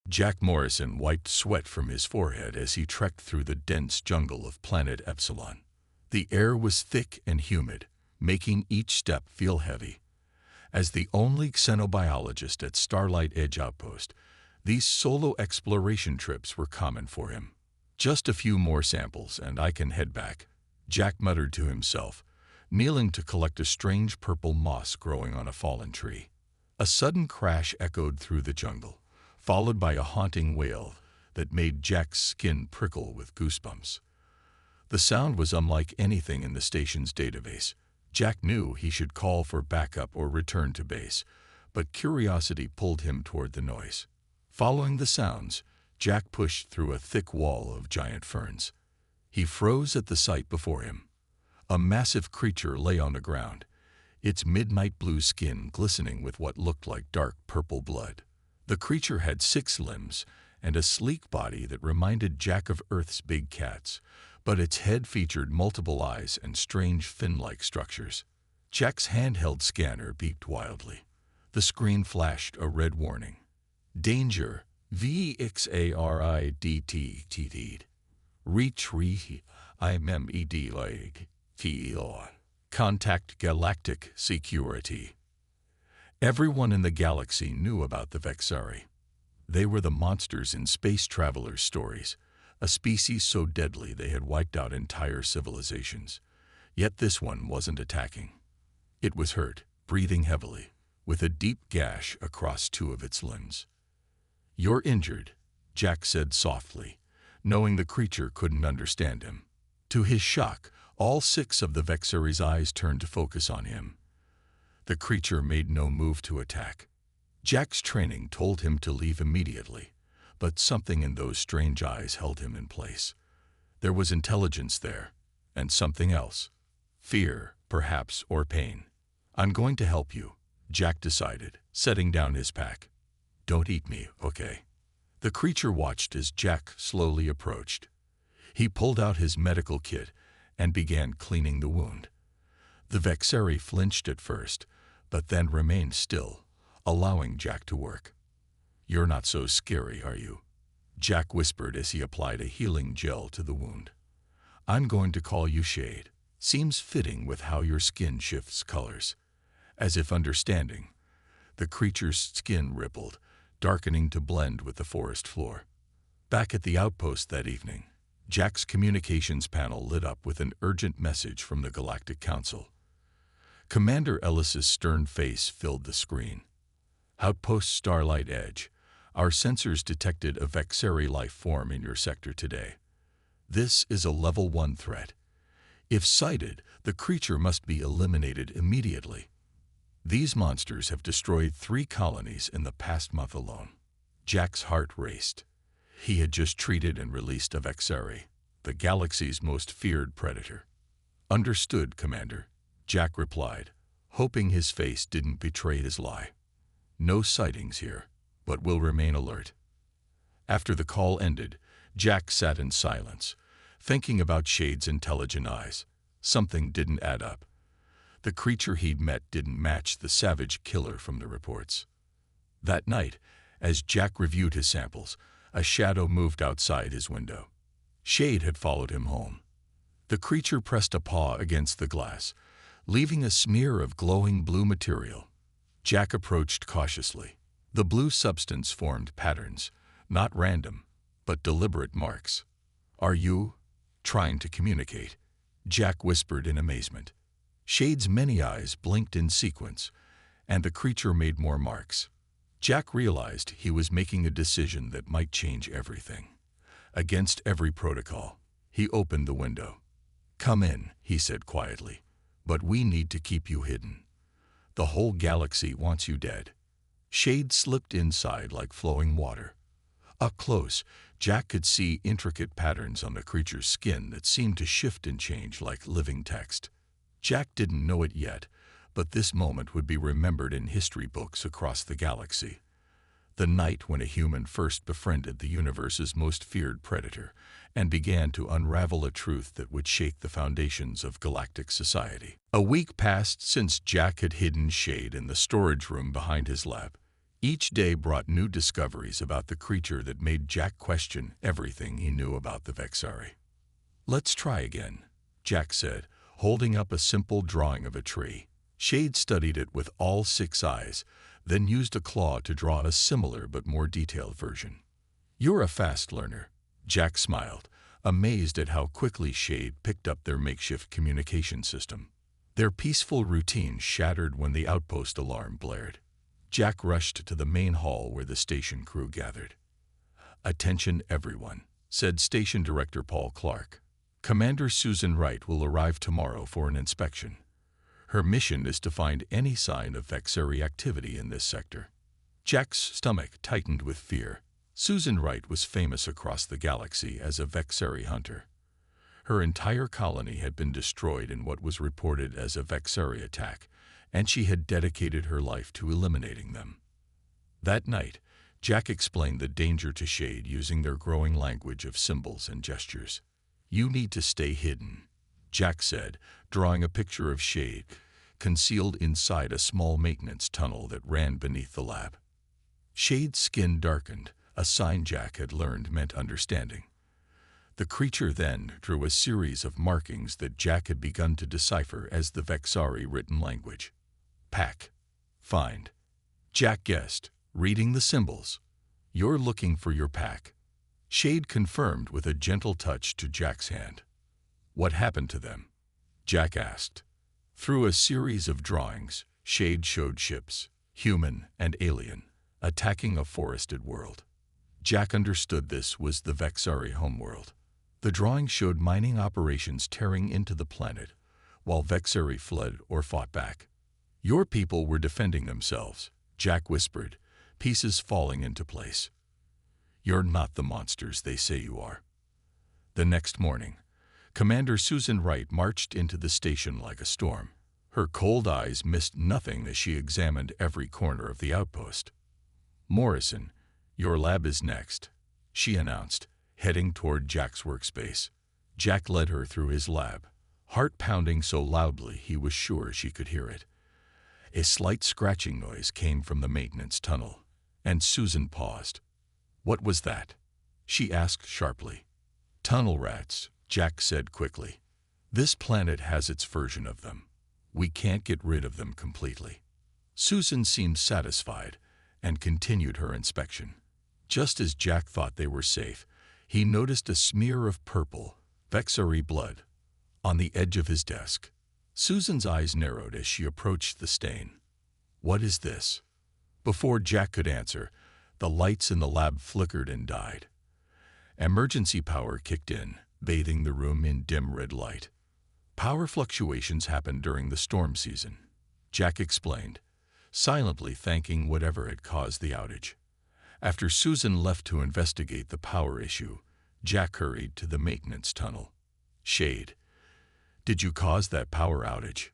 Jack Morrison wiped sweat from his forehead as he trekked through the dense jungle of planet Epsilon. The air was thick and humid, making each step feel heavy. As the only xenobiologist at Starlight Edge Outpost, these solo exploration trips were common for him. "Just a few more samples and I can head back," Jack muttered to himself, kneeling to collect a strange purple moss growing on a fallen tree. A sudden crash echoed through the jungle, followed by a haunting wail that made Jack's skin prickle with goosebumps. The sound was unlike anything in the station's database. Jack knew he should call for backup or return to base, but curiosity pulled him toward the noise. Following the sounds, Jack pushed through a thick wall of giant ferns. He froze at the sight before him. A massive creature lay on the ground, its midnight blue skin glistening with what looked like dark purple blood. The creature had 6 limbs and a sleek body that reminded Jack of Earth's big cats, but its head featured multiple eyes and strange fin-like structures. Jack's handheld scanner beeped wildly. The screen flashed a red warning. "Danger, VXARIDT. Reach IMED. Contact Galactic Security." Everyone in the galaxy knew about the Vexari. They were the monsters in space travelers' stories, a species so deadly they had wiped out entire civilizations. Yet this one wasn't attacking. It was hurt, breathing heavily, with a deep gash across 2 of its limbs. "You're injured," Jack said softly, knowing the creature couldn't understand him. To his shock, all 6 of the Vexari's eyes turned to focus on him. The creature made no move to attack. Jack's training told him to leave immediately, but something in those strange eyes held him in place. There was intelligence there, and something else. Fear, perhaps, or pain. "I'm going to help you," Jack decided, setting down his pack. "Don't eat me, okay?" The creature watched as Jack slowly approached. He pulled out his medical kit and began cleaning the wound. The Vexari flinched at first, but then remained still, allowing Jack to work. "You're not so scary, are you?" Jack whispered as he applied a healing gel to the wound. "I'm going to call you Shade. Seems fitting with how your skin shifts colors." As if understanding, the creature's skin rippled, darkening to blend with the forest floor. Back at the outpost that evening, Jack's communications panel lit up with an urgent message from the Galactic Council. Commander Ellis's stern face filled the screen. "Outpost Starlight Edge, our sensors detected a Vexari life form in your sector today. This is a level 1 threat. If sighted, the creature must be eliminated immediately. These monsters have destroyed 3 colonies in the past month alone." Jack's heart raced. He had just treated and released a Vexari, the galaxy's most feared predator. "Understood, Commander," Jack replied, hoping his face didn't betray his lie. "No sightings here, but we'll remain alert." After the call ended, Jack sat in silence, thinking about Shade's intelligent eyes. Something didn't add up. The creature he'd met didn't match the savage killer from the reports. That night, as Jack reviewed his samples, a shadow moved outside his window. Shade had followed him home. The creature pressed a paw against the glass, leaving a smear of glowing blue material. Jack approached cautiously. The blue substance formed patterns, not random, but deliberate marks. "Are you trying to communicate?" Jack whispered in amazement. Shade's many eyes blinked in sequence, and the creature made more marks. Jack realized he was making a decision that might change everything. Against every protocol, he opened the window. "Come in," he said quietly, "but we need to keep you hidden. The whole galaxy wants you dead." Shade slipped inside like flowing water. Up close, Jack could see intricate patterns on the creature's skin that seemed to shift and change like living text. Jack didn't know it yet, but this moment would be remembered in history books across the galaxy. The night when a human first befriended the universe's most feared predator and began to unravel a truth that would shake the foundations of galactic society. A week passed since Jack had hidden Shade in the storage room behind his lab. Each day brought new discoveries about the creature that made Jack question everything he knew about the Vexari. "Let's try again," Jack said, holding up a simple drawing of a tree. Shade studied it with all 6 eyes, then used a claw to draw a similar but more detailed version. "You're a fast learner," Jack smiled, amazed at how quickly Shade picked up their makeshift communication system. Their peaceful routine shattered when the outpost alarm blared. Jack rushed to the main hall where the station crew gathered. "Attention everyone," said Station Director Paul Clark. "Commander Susan Wright will arrive tomorrow for an inspection. Her mission is to find any sign of Vexari activity in this sector." Jack's stomach tightened with fear. Susan Wright was famous across the galaxy as a Vexari hunter. Her entire colony had been destroyed in what was reported as a Vexari attack, and she had dedicated her life to eliminating them. That night, Jack explained the danger to Shade using their growing language of symbols and gestures. "You need to stay hidden," Jack said, drawing a picture of Shade, concealed inside a small maintenance tunnel that ran beneath the lab. Shade's skin darkened, a sign Jack had learned meant understanding. The creature then drew a series of markings that Jack had begun to decipher as the Vexari written language. "Pack. Find." Jack guessed, reading the symbols. "You're looking for your pack." Shade confirmed with a gentle touch to Jack's hand. "What happened to them?" Jack asked. Through a series of drawings, Shade showed ships, human and alien, attacking a forested world. Jack understood this was the Vexari homeworld. The drawing showed mining operations tearing into the planet, while Vexari fled or fought back. "Your people were defending themselves," Jack whispered, pieces falling into place. "You're not the monsters they say you are." The next morning, Commander Susan Wright marched into the station like a storm. Her cold eyes missed nothing as she examined every corner of the outpost. "Morrison, your lab is next," she announced, heading toward Jack's workspace. Jack led her through his lab, heart pounding so loudly he was sure she could hear it. A slight scratching noise came from the maintenance tunnel, and Susan paused. "What was that?" she asked sharply. "Tunnel rats," Jack said quickly. "This planet has its version of them. We can't get rid of them completely." Susan seemed satisfied and continued her inspection. Just as Jack thought they were safe, he noticed a smear of purple, Vexari blood, on the edge of his desk. Susan's eyes narrowed as she approached the stain. "What is this?" Before Jack could answer, the lights in the lab flickered and died. Emergency power kicked in, bathing the room in dim red light. "Power fluctuations happen during the storm season," Jack explained, silently thanking whatever had caused the outage. After Susan left to investigate the power issue, Jack hurried to the maintenance tunnel. "Shade, did you cause that power outage?"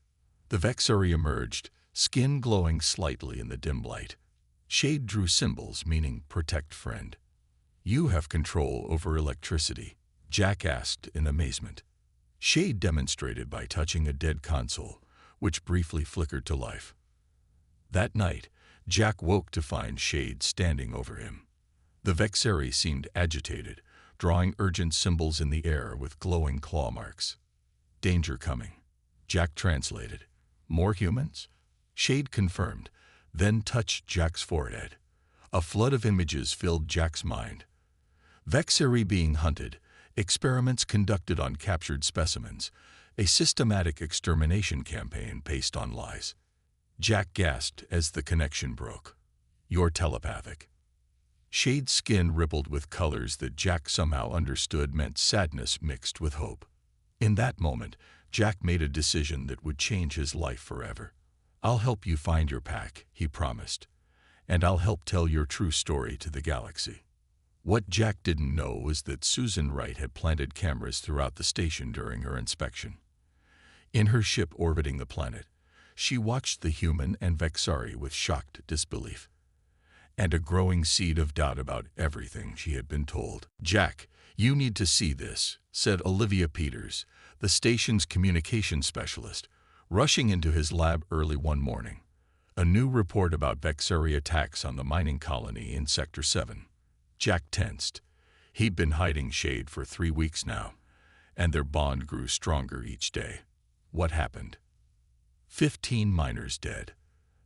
The Vexari emerged, skin glowing slightly in the dim light. Shade drew symbols meaning protect friend. "You have control over electricity?" Jack asked in amazement. Shade demonstrated by touching a dead console, which briefly flickered to life. That night, Jack woke to find Shade standing over him. The Vexari seemed agitated, drawing urgent symbols in the air with glowing claw marks. "Danger coming," Jack translated. "More humans?" Shade confirmed, then touched Jack's forehead. A flood of images filled Jack's mind. Vexari being hunted, experiments conducted on captured specimens, a systematic extermination campaign based on lies. Jack gasped as the connection broke. "You're telepathic." Shade's skin rippled with colors that Jack somehow understood meant sadness mixed with hope. In that moment, Jack made a decision that would change his life forever. "I'll help you find your pack," he promised, "and I'll help tell your true story to the galaxy." What Jack didn't know was that Susan Wright had planted cameras throughout the station during her inspection. In her ship orbiting the planet, she watched the human and Vexari with shocked disbelief, and a growing seed of doubt about everything she had been told. "Jack, you need to see this," said Olivia Peters, the station's communication specialist, rushing into his lab early one morning. A new report about Vexari attacks on the mining colony in Sector 7. Jack tensed. He'd been hiding Shade for 3 weeks now, and their bond grew stronger each day. What happened? 15 miners dead.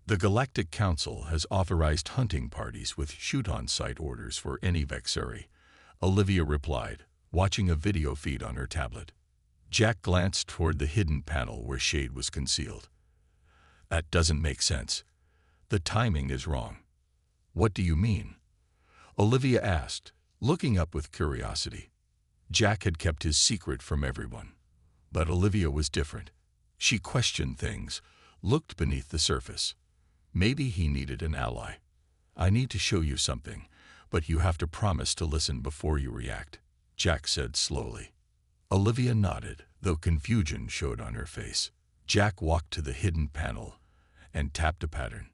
The Galactic Council has authorized hunting parties with shoot-on-sight orders for any Vexari, Olivia replied, watching a video feed on her tablet. Jack glanced toward the hidden panel where Shade was concealed. That doesn't make sense. The timing is wrong. What do you mean? Olivia asked, looking up with curiosity. Jack had kept his secret from everyone. But Olivia was different. She questioned things, looked beneath the surface. Maybe he needed an ally. I need to show you something, but you have to promise to listen before you react, Jack said slowly. Olivia nodded, though confusion showed on her face. Jack walked to the hidden panel and tapped a pattern.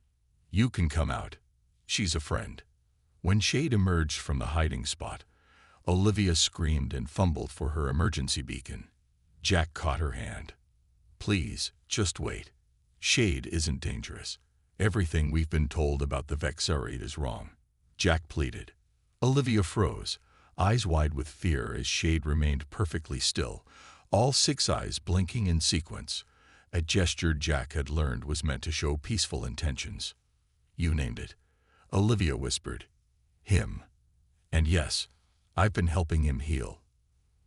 You can come out. She's a friend. When Shade emerged from the hiding spot, Olivia screamed and fumbled for her emergency beacon. Jack caught her hand. Please, just wait. Shade isn't dangerous. Everything we've been told about the Vexari is wrong, Jack pleaded. Olivia froze, eyes wide with fear as Shade remained perfectly still, all 6 eyes blinking in sequence, a gesture Jack had learned was meant to show peaceful intentions. You named it, Olivia whispered. Him. And yes, I've been helping him heal.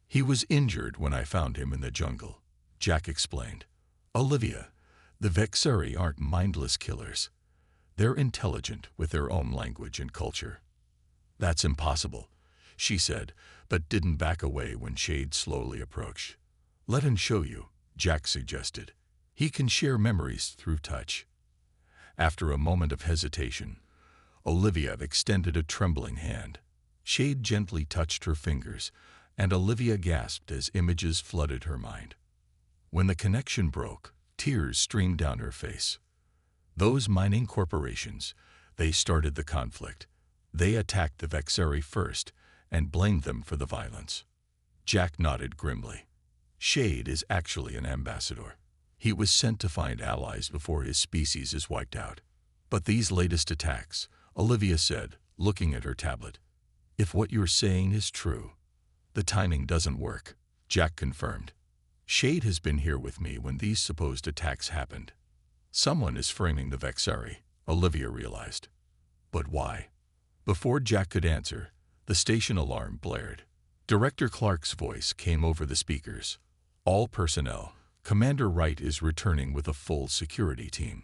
He was injured when I found him in the jungle, Jack explained. Olivia, the Vexari aren't mindless killers. They're intelligent with their own language and culture. That's impossible, she said, but didn't back away when Shade slowly approached. Let him show you, Jack suggested. He can share memories through touch. After a moment of hesitation, Olivia extended a trembling hand. Shade gently touched her fingers, and Olivia gasped as images flooded her mind. When the connection broke, tears streamed down her face. Those mining corporations, they started the conflict. They attacked the Vexari first and blamed them for the violence. Jack nodded grimly. Shade is actually an ambassador. He was sent to find allies before his species is wiped out. But these latest attacks, Olivia said, looking at her tablet. If what you're saying is true, the timing doesn't work, Jack confirmed. Shade has been here with me when these supposed attacks happened. Someone is framing the Vexari, Olivia realized. But why? Before Jack could answer, the station alarm blared. Director Clark's voice came over the speakers. All personnel, Commander Wright is returning with a full security team.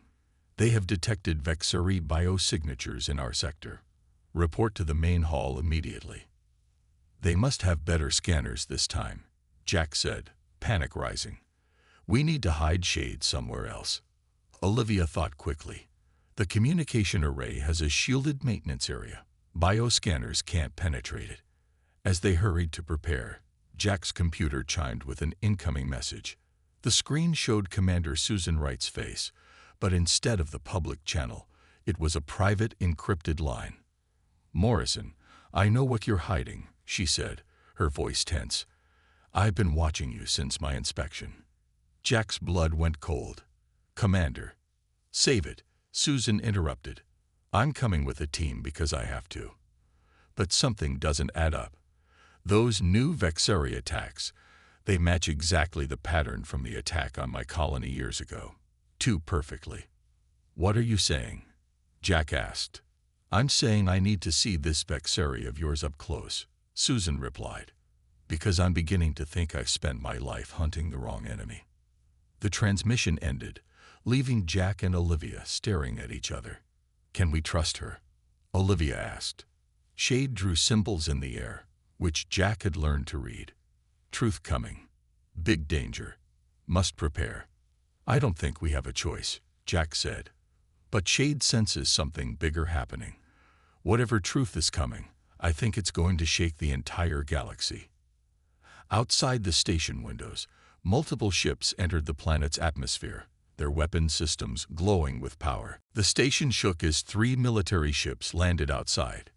They have detected Vexari biosignatures in our sector. Report to the main hall immediately. They must have better scanners this time, Jack said, panic rising. We need to hide Shade somewhere else. Olivia thought quickly. The communication array has a shielded maintenance area. Bioscanners can't penetrate it. As they hurried to prepare, Jack's computer chimed with an incoming message. The screen showed Commander Susan Wright's face, but instead of the public channel, it was a private encrypted line. Morrison, I know what you're hiding, she said, her voice tense. I've been watching you since my inspection. Jack's blood went cold. Commander. Save it, Susan interrupted. I'm coming with a team because I have to. But something doesn't add up. Those new Vexari attacks, they match exactly the pattern from the attack on my colony years ago. Too perfectly. What are you saying? Jack asked. I'm saying I need to see this Vexari of yours up close, Susan replied, because I'm beginning to think I've spent my life hunting the wrong enemy. The transmission ended, leaving Jack and Olivia staring at each other. Can we trust her? Olivia asked. Shade drew symbols in the air, which Jack had learned to read. Truth coming. Big danger. Must prepare. I don't think we have a choice, Jack said. But Shade senses something bigger happening. Whatever truth is coming, I think it's going to shake the entire galaxy. Outside the station windows, multiple ships entered the planet's atmosphere, their weapon systems glowing with power. The station shook as 3 military ships landed outside.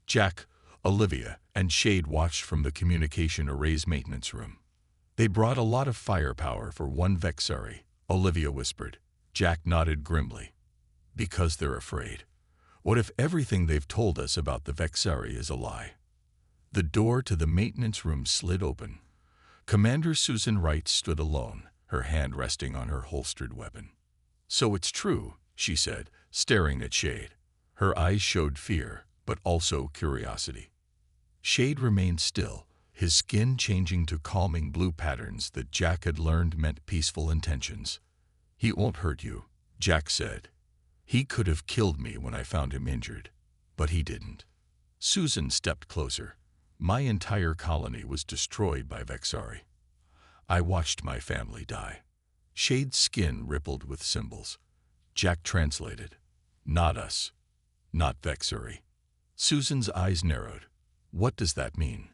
Jack, Olivia, and Shade watched from the communication array's maintenance room. They brought a lot of firepower for one Vexari, Olivia whispered. Jack nodded grimly. Because they're afraid. What if everything they've told us about the Vexari is a lie? The door to the maintenance room slid open. Commander Susan Wright stood alone, her hand resting on her holstered weapon. "So it's true," she said, staring at Shade. Her eyes showed fear, but also curiosity. Shade remained still, his skin changing to calming blue patterns that Jack had learned meant peaceful intentions. "He won't hurt you," Jack said. "He could have killed me when I found him injured, but he didn't." Susan stepped closer. "My entire colony was destroyed by Vexari. I watched my family die." Shade's skin rippled with symbols. Jack translated. "Not us. Not Vexari." Susan's eyes narrowed. "What does that mean?"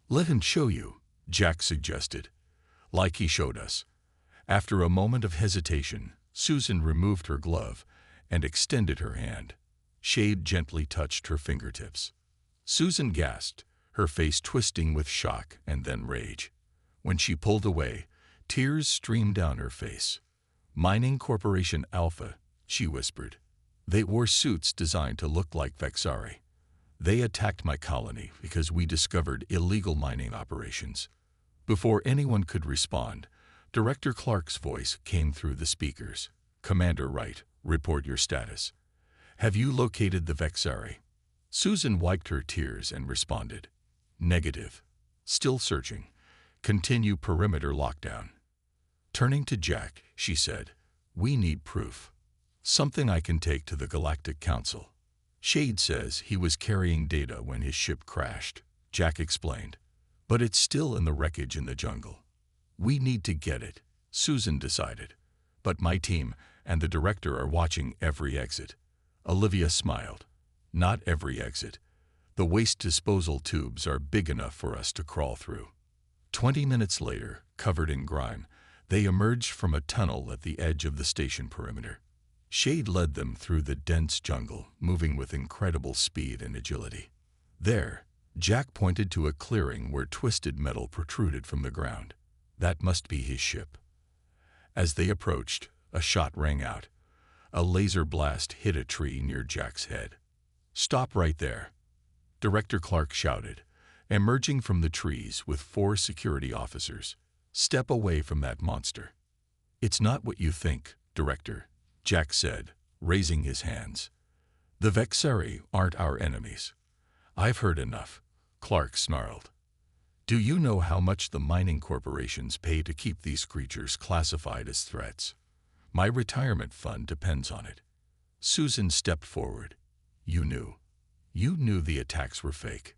"Let him show you," Jack suggested. "Like he showed us." After a moment of hesitation, Susan removed her glove and extended her hand. Shade gently touched her fingertips. Susan gasped, her face twisting with shock and then rage. When she pulled away, tears streamed down her face. "Mining Corporation Alpha," she whispered. "They wore suits designed to look like Vexari. They attacked my colony because we discovered illegal mining operations." Before anyone could respond, Director Clark's voice came through the speakers. "Commander Wright, report your status. Have you located the Vexari?" Susan wiped her tears and responded. "Negative. Still searching. Continue perimeter lockdown." Turning to Jack, she said, "We need proof. Something I can take to the Galactic Council." "Shade says he was carrying data when his ship crashed," Jack explained. "But it's still in the wreckage in the jungle. We need to get it," Susan decided. "But my team and the director are watching every exit." Olivia smiled. "Not every exit. The waste disposal tubes are big enough for us to crawl through." 20 minutes later, covered in grime, they emerged from a tunnel at the edge of the station perimeter. Shade led them through the dense jungle, moving with incredible speed and agility. There, Jack pointed to a clearing where twisted metal protruded from the ground. That must be his ship. As they approached, a shot rang out. A laser blast hit a tree near Jack's head. "Stop right there," Director Clark shouted, emerging from the trees with 4 security officers. "Step away from that monster." "It's not what you think, Director," Jack said, raising his hands. "The Vexari aren't our enemies." "I've heard enough," Clark snarled. "Do you know how much the mining corporations pay to keep these creatures classified as threats? My retirement fund depends on it." Susan stepped forward. "You knew. You knew the attacks were fake."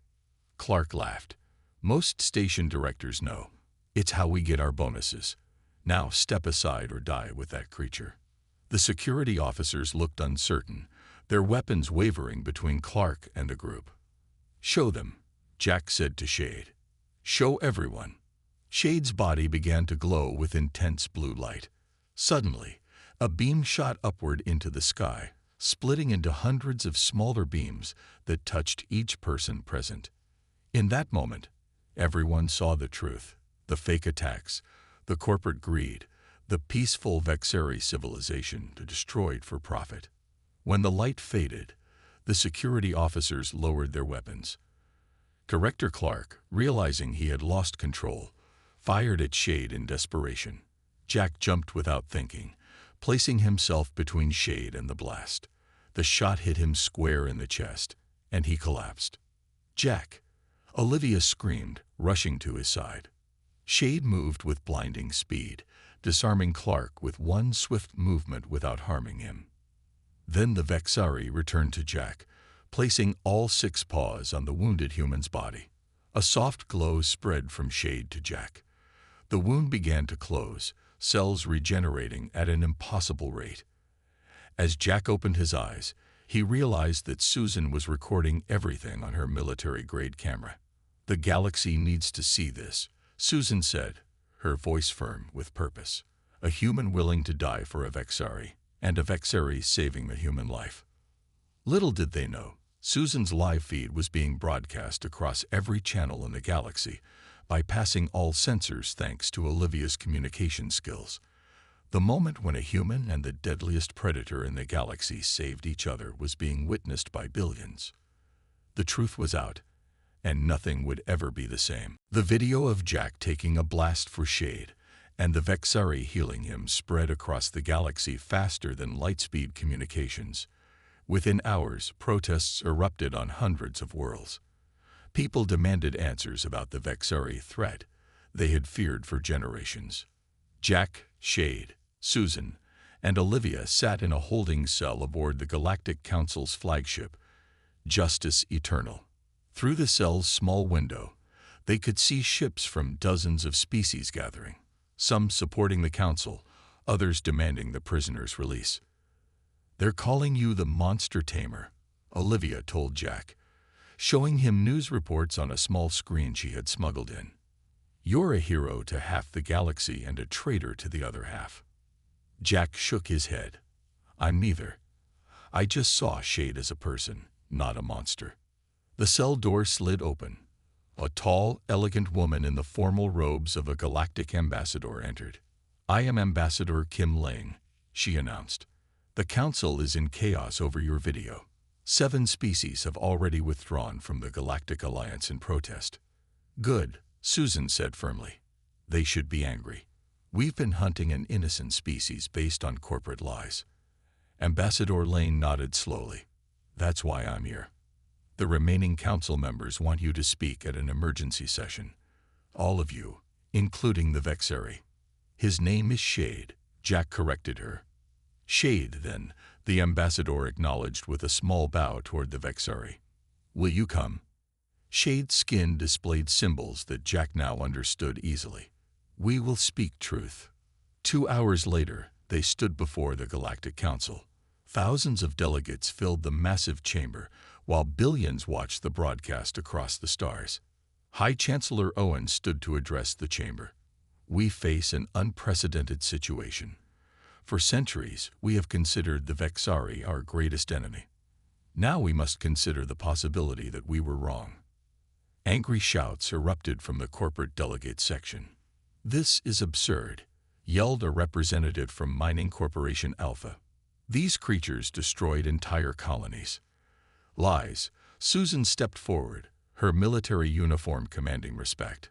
Clark laughed. "Most station directors know. It's how we get our bonuses. Now step aside or die with that creature." The security officers looked uncertain, their weapons wavering between Clark and the group. "Show them," Jack said to Shade. "Show everyone." Shade's body began to glow with intense blue light. Suddenly, a beam shot upward into the sky, splitting into hundreds of smaller beams that touched each person present. In that moment, everyone saw the truth: the fake attacks, the corporate greed, the peaceful Vexari civilization destroyed for profit. When the light faded, the security officers lowered their weapons. Director Clark, realizing he had lost control, fired at Shade in desperation. Jack jumped without thinking, placing himself between Shade and the blast. The shot hit him square in the chest, and he collapsed. "Jack!" Olivia screamed, rushing to his side. Shade moved with blinding speed, disarming Clark with one swift movement without harming him. Then the Vexari returned to Jack, placing all 6 paws on the wounded human's body. A soft glow spread from Shade to Jack. The wound began to close, cells regenerating at an impossible rate. As Jack opened his eyes, he realized that Susan was recording everything on her military-grade camera. "The galaxy needs to see this," Susan said, her voice firm with purpose. "A human willing to die for a Vexari, and a Vexari saving a human life." Little did they know, Susan's live feed was being broadcast across every channel in the galaxy, bypassing all censors thanks to Olivia's communication skills. The moment when a human and the deadliest predator in the galaxy saved each other was being witnessed by billions. The truth was out, and nothing would ever be the same. The video of Jack taking a blast for Shade and the Vexari healing him spread across the galaxy faster than light-speed communications. Within hours, protests erupted on hundreds of worlds. People demanded answers about the Vexari threat they had feared for generations. Jack, Shade, Susan, and Olivia sat in a holding cell aboard the Galactic Council's flagship, Justice Eternal. Through the cell's small window, they could see ships from dozens of species gathering, some supporting the Council, others demanding the prisoner's release. "They're calling you the Monster Tamer," Olivia told Jack, showing him news reports on a small screen she had smuggled in. "You're a hero to half the galaxy and a traitor to the other half." Jack shook his head. "I'm neither. I just saw Shade as a person, not a monster." The cell door slid open. A tall, elegant woman in the formal robes of a galactic ambassador entered. "I am Ambassador Kim Lang," she announced. "The Council is in chaos over your video. 7 species have already withdrawn from the Galactic Alliance in protest." "Good," Susan said firmly. "They should be angry. We've been hunting an innocent species based on corporate lies." Ambassador Lane nodded slowly. "That's why I'm here. The remaining council members want you to speak at an emergency session. All of you, including the Vexari." "His name is Shade," Jack corrected her. "Shade, then," the ambassador acknowledged with a small bow toward the Vexari. "Will you come?" Shade's skin displayed symbols that Jack now understood easily. "We will speak truth." 2 hours later, they stood before the Galactic Council. Thousands of delegates filled the massive chamber, while billions watched the broadcast across the stars. High Chancellor Owen stood to address the chamber. "We face an unprecedented situation. For centuries, we have considered the Vexari our greatest enemy. Now we must consider the possibility that we were wrong." Angry shouts erupted from the corporate delegate section. "This is absurd," yelled a representative from Mining Corporation Alpha. "These creatures destroyed entire colonies." "Lies." Susan stepped forward, her military uniform commanding respect.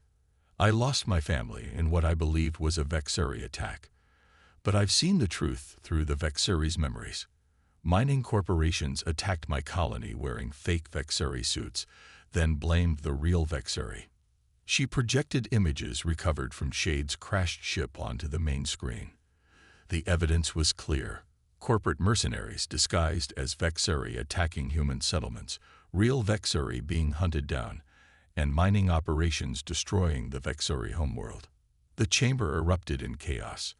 "I lost my family in what I believed was a Vexari attack. But I've seen the truth through the Vexari's memories. Mining corporations attacked my colony wearing fake Vexari suits, then blamed the real Vexari." She projected images recovered from Shade's crashed ship onto the main screen. The evidence was clear. Corporate mercenaries disguised as Vexari attacking human settlements, real Vexari being hunted down, and mining operations destroying the Vexari homeworld. The chamber erupted in chaos.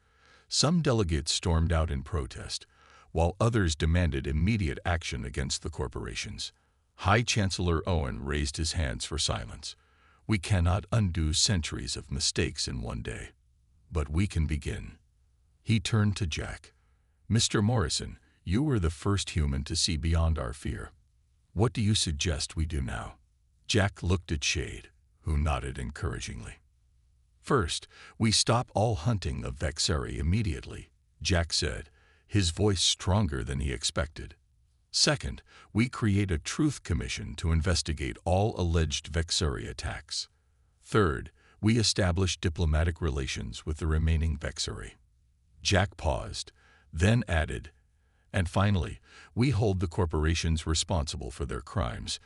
Some delegates stormed out in protest, while others demanded immediate action against the corporations. High Chancellor Owen raised his hands for silence. "We cannot undo centuries of mistakes in one day. But we can begin." He turned to Jack. "Mr. Morrison, you were the first human to see beyond our fear. What do you suggest we do now?" Jack looked at Shade, who nodded encouragingly. "First, we stop all hunting of Vexari immediately," Jack said, his voice stronger than he expected. "Second, we create a truth commission to investigate all alleged Vexari attacks. Third, we establish diplomatic relations with the remaining Vexari." Jack paused, then added, "And finally, we hold the corporations responsible for their crimes,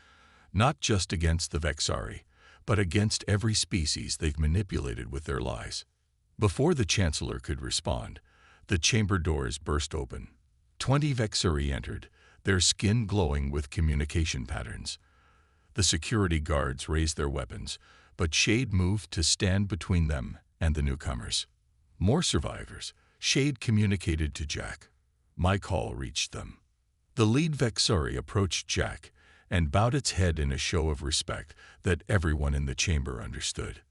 not just against the Vexari, but against every species they've manipulated with their lies." Before the Chancellor could respond, the chamber doors burst open. 20 Vexari entered, their skin glowing with communication patterns. The security guards raised their weapons, but Shade moved to stand between them and the newcomers. "More survivors," Shade communicated to Jack. "My call reached them." The lead Vexari approached Jack and bowed its head in a show of respect that everyone in the chamber understood.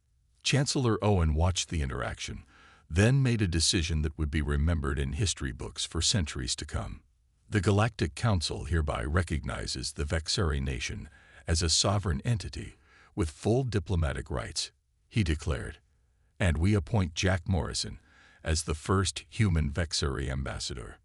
Chancellor Owen watched the interaction, then made a decision that would be remembered in history books for centuries to come. "The Galactic Council hereby recognizes the Vexari nation as a sovereign entity with full diplomatic rights," he declared. "And we appoint Jack Morrison as the first human Vexari ambassador.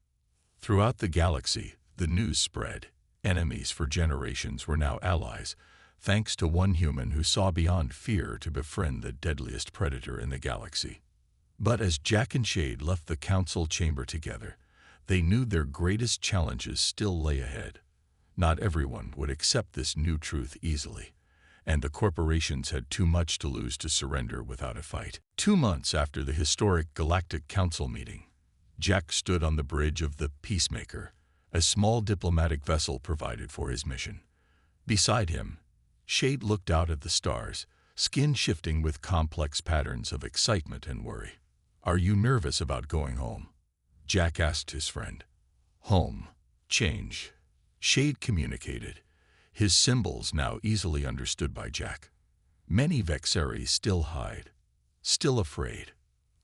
Throughout the galaxy, the news spread. Enemies for generations were now allies, thanks to one human who saw beyond fear to befriend the deadliest predator in the galaxy. But as Jack and Shade left the council chamber together, they knew their greatest challenges still lay ahead. Not everyone would accept this new truth easily, and the corporations had too much to lose to surrender without a fight. 2 months after the historic Galactic Council meeting, Jack stood on the bridge of the Peacemaker, a small diplomatic vessel provided for his mission. Beside him, Shade looked out at the stars, skin shifting with complex patterns of excitement and worry. "Are you nervous about going home?" Jack asked his friend. "Home. Change." Shade communicated, his symbols now easily understood by Jack. Many Vexari still hide, still afraid.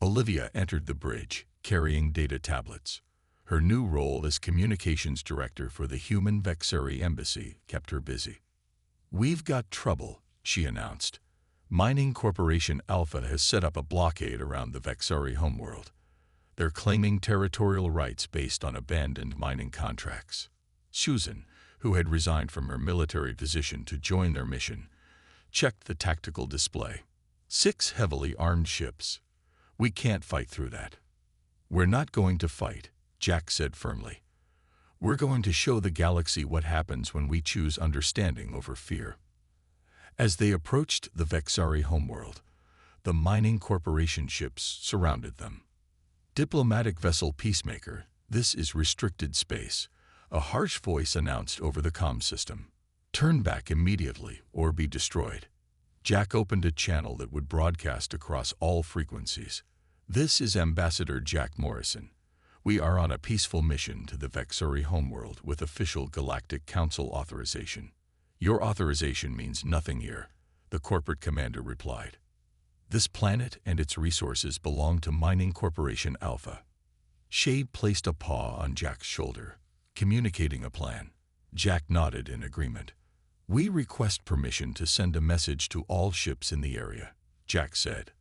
Olivia entered the bridge, carrying data tablets. Her new role as communications director for the human Vexari embassy kept her busy. "We've got trouble," she announced. "Mining Corporation Alpha has set up a blockade around the Vexari homeworld. They're claiming territorial rights based on abandoned mining contracts." Susan, who had resigned from her military position to join their mission, checked the tactical display. 6 heavily armed ships. "We can't fight through that." "We're not going to fight," Jack said firmly. "We're going to show the galaxy what happens when we choose understanding over fear." As they approached the Vexari homeworld, the mining corporation ships surrounded them. "Diplomatic vessel Peacemaker, this is restricted space," a harsh voice announced over the comm system. "Turn back immediately or be destroyed." Jack opened a channel that would broadcast across all frequencies. "This is Ambassador Jack Morrison. We are on a peaceful mission to the Vexari homeworld with official Galactic Council authorization." "Your authorization means nothing here," the corporate commander replied. "This planet and its resources belong to Mining Corporation Alpha." Shade placed a paw on Jack's shoulder, communicating a plan. Jack nodded in agreement. "We request permission to send a message to all ships in the area," Jack said.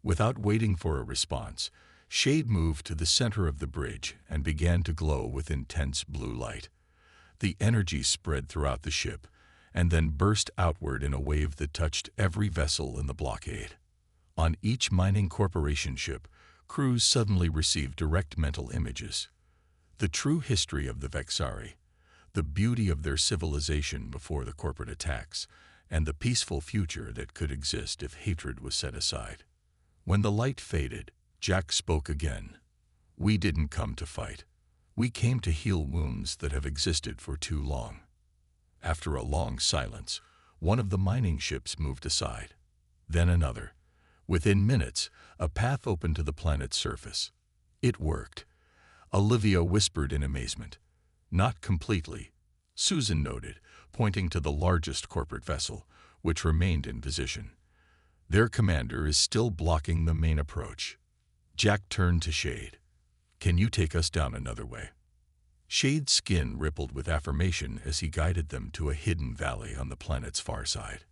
Without waiting for a response, Shade moved to the center of the bridge and began to glow with intense blue light. The energy spread throughout the ship and then burst outward in a wave that touched every vessel in the blockade. On each mining corporation ship, crews suddenly received direct mental images. The true history of the Vexari, the beauty of their civilization before the corporate attacks, and the peaceful future that could exist if hatred was set aside. When the light faded, Jack spoke again. "We didn't come to fight. We came to heal wounds that have existed for too long." After a long silence, one of the mining ships moved aside. Then another. Within minutes, a path opened to the planet's surface. It worked. Olivia whispered in amazement. "Not completely," Susan noted, pointing to the largest corporate vessel, which remained in position. "Their commander is still blocking the main approach." Jack turned to Shade. "Can you take us down another way?" Shade's skin rippled with affirmation as he guided them to a hidden valley on the planet's far side.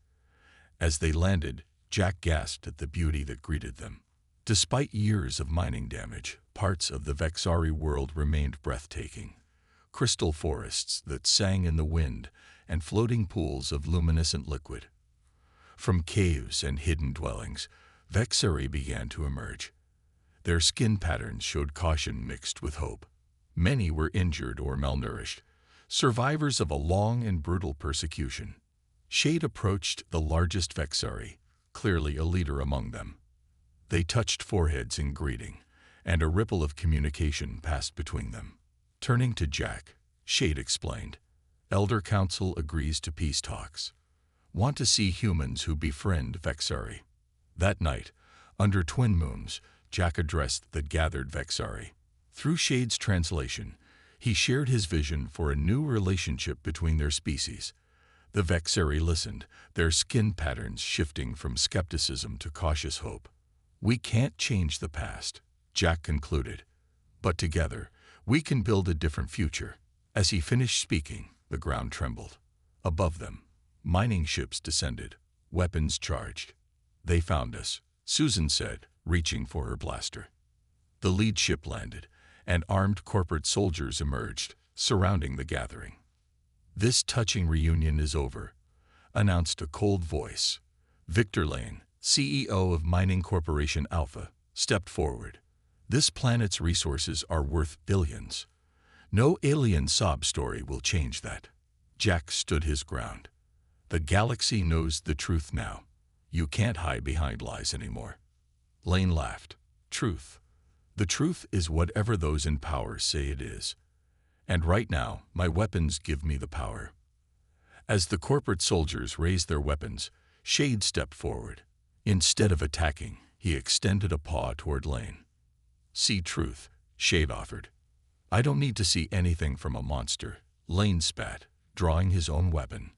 As they landed, Jack gasped at the beauty that greeted them. Despite years of mining damage, parts of the Vexari world remained breathtaking. Crystal forests that sang in the wind and floating pools of luminescent liquid. From caves and hidden dwellings, Vexari began to emerge. Their skin patterns showed caution mixed with hope. Many were injured or malnourished, survivors of a long and brutal persecution. Shade approached the largest Vexari, clearly a leader among them. They touched foreheads in greeting, and a ripple of communication passed between them. Turning to Jack, Shade explained, "Elder Council agrees to peace talks. Want to see humans who befriend Vexari." That night, under twin moons, Jack addressed the gathered Vexari. Through Shade's translation, he shared his vision for a new relationship between their species. The Vexari listened, their skin patterns shifting from skepticism to cautious hope. "We can't change the past," Jack concluded, "but together, we can build a different future." As he finished speaking, the ground trembled. Above them, mining ships descended, weapons charged. "They found us," Susan said, reaching for her blaster. The lead ship landed, and armed corporate soldiers emerged, surrounding the gathering. "This touching reunion is over," announced a cold voice. Victor Lane, CEO of Mining Corporation Alpha, stepped forward. "This planet's resources are worth billions. No alien sob story will change that." Jack stood his ground. "The galaxy knows the truth now. You can't hide behind lies anymore." Lane laughed. "Truth. The truth is whatever those in power say it is. And right now, my weapons give me the power." As the corporate soldiers raised their weapons, Shade stepped forward. Instead of attacking, he extended a paw toward Lane. "See truth," Shade offered. "I don't need to see anything from a monster," Lane spat, drawing his own weapon.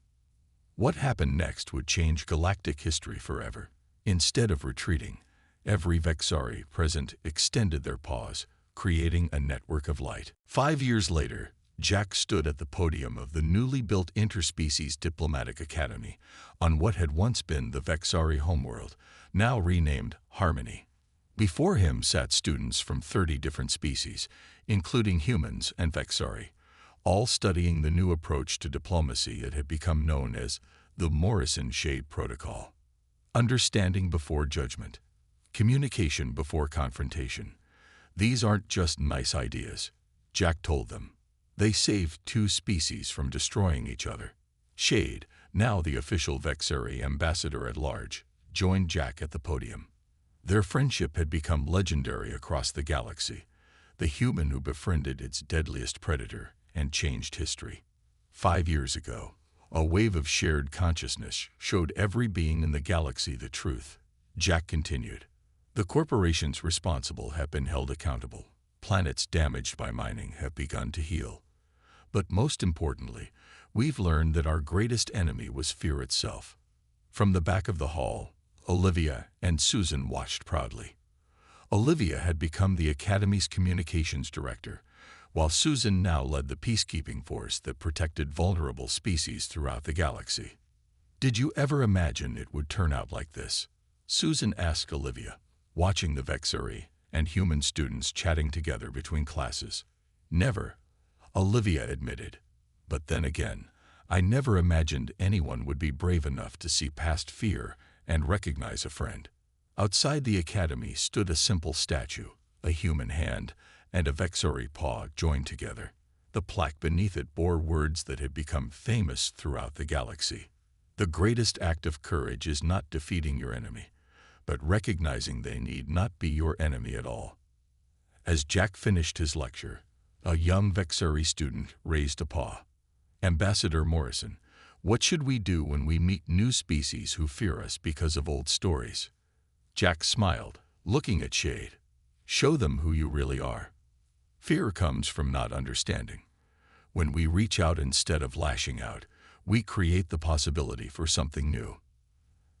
What happened next would change galactic history forever. Instead of retreating, every Vexari present extended their paws, creating a network of light. 5 years later, Jack stood at the podium of the newly built Interspecies Diplomatic Academy on what had once been the Vexari homeworld, now renamed Harmony. Before him sat students from 30 different species, including humans and Vexari, all studying the new approach to diplomacy that had become known as the Morrison-Shade Protocol. Understanding before judgment. Communication before confrontation. These aren't just nice ideas, Jack told them. They saved 2 species from destroying each other. Shade, now the official Vexari ambassador at large, joined Jack at the podium. Their friendship had become legendary across the galaxy, the human who befriended its deadliest predator and changed history. 5 years ago, a wave of shared consciousness showed every being in the galaxy the truth. Jack continued. The corporations responsible have been held accountable. Planets damaged by mining have begun to heal. But most importantly, we've learned that our greatest enemy was fear itself. From the back of the hall, Olivia and Susan watched proudly. Olivia had become the Academy's communications director, while Susan now led the peacekeeping force that protected vulnerable species throughout the galaxy. "Did you ever imagine it would turn out like this?" Susan asked Olivia, watching the Vexari and human students chatting together between classes. "Never," Olivia admitted. "But then again, I never imagined anyone would be brave enough to see past fear and recognize a friend." Outside the academy stood a simple statue, a human hand and a Vexari paw joined together. The plaque beneath it bore words that had become famous throughout the galaxy. "The greatest act of courage is not defeating your enemy, but recognizing they need not be your enemy at all." As Jack finished his lecture, a young Vexari student raised a paw. "Ambassador Morrison, what should we do when we meet new species who fear us because of old stories?" Jack smiled, looking at Shade. "Show them who you really are. Fear comes from not understanding. When we reach out instead of lashing out, we create the possibility for something new."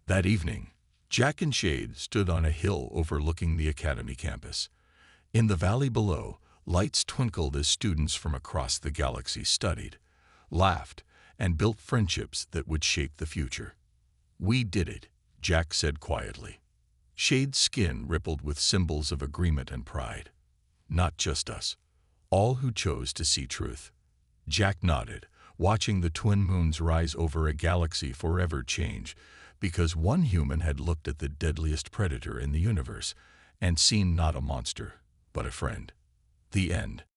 That evening, Jack and Shade stood on a hill overlooking the academy campus. In the valley below, lights twinkled as students from across the galaxy studied, laughed, and built friendships that would shape the future. "We did it," Jack said quietly. Shade's skin rippled with symbols of agreement and pride. "Not just us. All who chose to see truth." Jack nodded, watching the twin moons rise over a galaxy forever change, because one human had looked at the deadliest predator in the universe and seen not a monster, but a friend. The end.